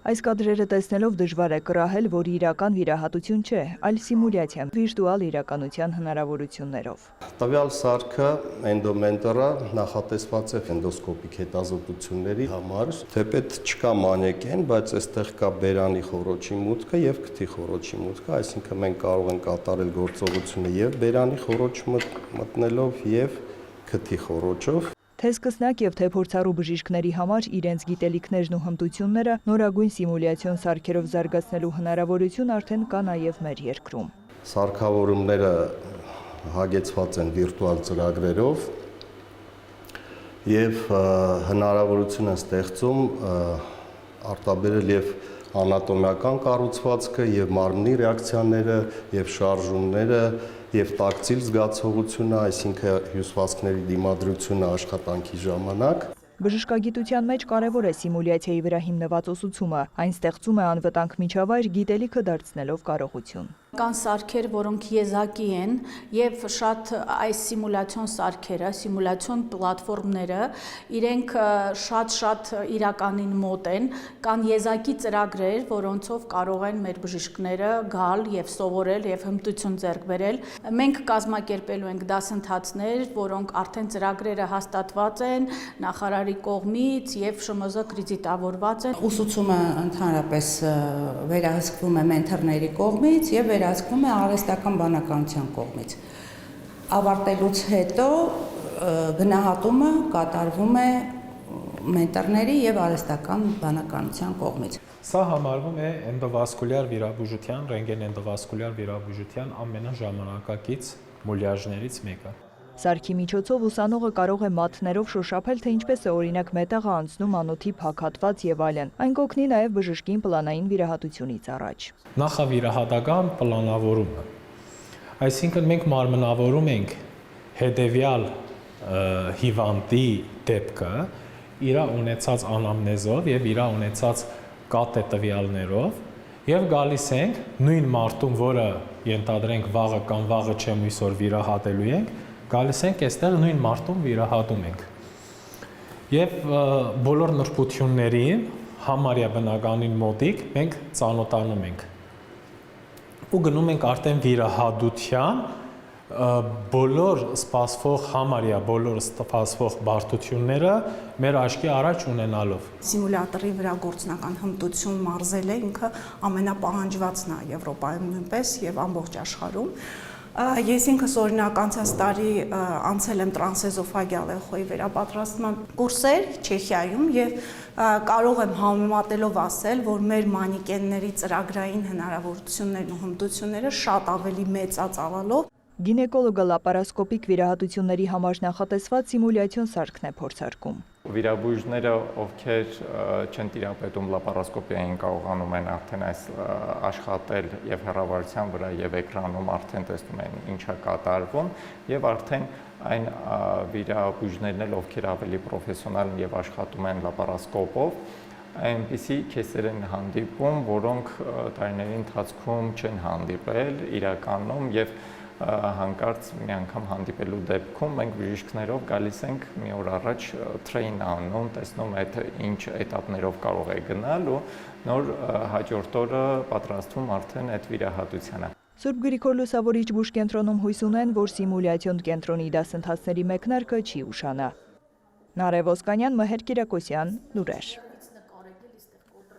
Այս կադրերը տեսնելով դժվար է կռահել, որ իրական վիրահատություն չէ, այլ սիմուլյացիա վիրտուալ իրականության հնարավորություններով։ Տվյալ սարքը էնդոմենտորա նախատեսված է էնդոսկոպիկ հետազոտությունների համար, թեպետ չկա մանեկեն, բայց այստեղ կա բերանի խոռոչի մուտքը եւ քթի խոռոչի մուտքը, այսինքն մենք կարող ենք կատարել գործողությունը եւ բերանի խոռոչ մտնելով եւ քթի խոռոչով։ Թե սկսնակ եւ թե փորձառու բժիշկների համար իրենց գիտելիքներն ու հմտությունները նորագույն սիմուլյացիոն սարքերով զարգացնելու հնարավորություն արդեն կա նաեւ մեր երկրում։ Սարքավորումները հագեցված են վիրտուալ ծրագրերով եւ հնարավորություն են ստեղծում արտաբերել եւ անատոմիական կառուցվածքը եւ մարմնի ռեակցիաները եւ շարժումները եւ տակտիլ զգացողությունը, այսինքն հյուսվածքների դիմադրությունը աշխատանքի ժամանակ։ Բժշկագիտության մեջ կարևոր է սիմուլյացիայի վրա հիմնված ուսուցումը, այն ստեղծում է անվտանգ միջավայր գիտելիքը դարձնելով կարողություն։ Կան սարքեր, որոնք եզակի են եւ շատ այս սիմուլյացիոն սարքերը, սիմուլյացիոն պլատֆորմները իրենք շատ իրականին մոտ են, կան եզակի ծրագրեր, որոնցով կարող են մեր բժիշկները գալ եւ սովորել եւ հմտություն ձեռք բերել։ Մենք կազմակերպելու ենք դասընթացներ, որոնք արդեն ծրագրերը հաստատված են նախարարի կողմից եւ ՇՄԶ կրեդիտավորված են։ Ուսուցումը ընդհանրապես վերահսկվում է մենթորների կողմից եւ վերահսկվում է արհեստական բանականության կողմից։ Ավարտելուց հետո գնահատումը կատարվում է մենտորների եւ արհեստական բանականության կողմից։ Սա համարվում է էնդովասկուլյար վիրաբուժության, ռենտգեն էնդովասկուլյար վիրաբուժության ամենաժամանակակից մուլյաժներից մեկը։ Սարքի միջոցով ուսանողը կարող է մատներով շոշափել, թե ինչպես է օրինակ մետաղը անցնում անոթի փակատված եւ այլն։ Այն կօգնի նաեւ բժշկին պլանային վիրահատությունից առաջ։ Նախավիրահատական պլանավորումը։ Այսինքն մենք մարմնավորում ենք հետեւյալ հիվանդի դեպքը իր ունեցած անամնեզով եւ իր ունեցած կատե տվյալներով եւ գալիս ենք նույն մարդուն, որը ենթադրենք վաղը կամ վաղը չեմ այսօր վիրահատելու ենք, գալիս ենք այստեղ նույն մարդուն վիրահատում ենք։ Եվ բոլոր նրբություններին համարյա բնականին մոտիկ մենք ծանոթանում ենք։ Ու գնում ենք արդեն վիրահատության բոլոր սպասվող համարյա բոլոր սպասվող բարդությունները մեր աչքի առաջ ունենալով։ Սիմուլյատորի վրա գործնական հմտություն մարզելը ինքը ամենապահանջվածն է Եվրոպայում նույնպես եւ ամբողջ աշխարհում։ Ես ինքս օրինակ անցած տարի անցել եմ տրանսեզոֆագյալ էխոյի վերապատրաստման կուրսեր Չեխիայում եւ կարող եմ համեմատելով ասել, որ մեր մանիկենների ծրագրային հնարավորություններն ու հմտությունները շատ ավելի մեծացավալով։ Գինեկոլոգը լապարասկոպիկ վիրահատությունների համար նախատեսված սիմուլյացիոն սարքն է փորձարկում։ Վիրաբույժները, ովքեր չեն տիրապետում լապարասկոպիային, կարողանում են արդեն այս աշխատել եւ հեռավարության վրա եւ էկրանում արդեն տեսնում են ինչ է կատարվում եւ արդեն այն վիրաբույժներն էլ, ովքեր ավելի պրոֆեսիոնալ եւ աշխատում են լապարասկոպով, այնպիսի քեսեր են հանդիպում, որոնք տարիների ընթացքում չեն հանդիպել իրականում եւ հանկարծ մի անգամ հանդիպելու դեպքում մենք բժիշկներով գալիս ենք մի օր առաջ թրեյն անում, տեսնում այդ ինչ էտապներով կարող է գնալ ու նոր հաջորդ օրը պատրաստվում արդեն այդ վիրահատությանը։ Սուրբ Գրիգոր Լուսավորիչ բուժկենտրոնում հույս ունեն, որ սիմուլյացիոն կենտրոնի դասընթացների մեկնարկը չի ուշանա։ Նարեկ Ոսկանյան, Մհեր Կիրակոսյան, լուրեր։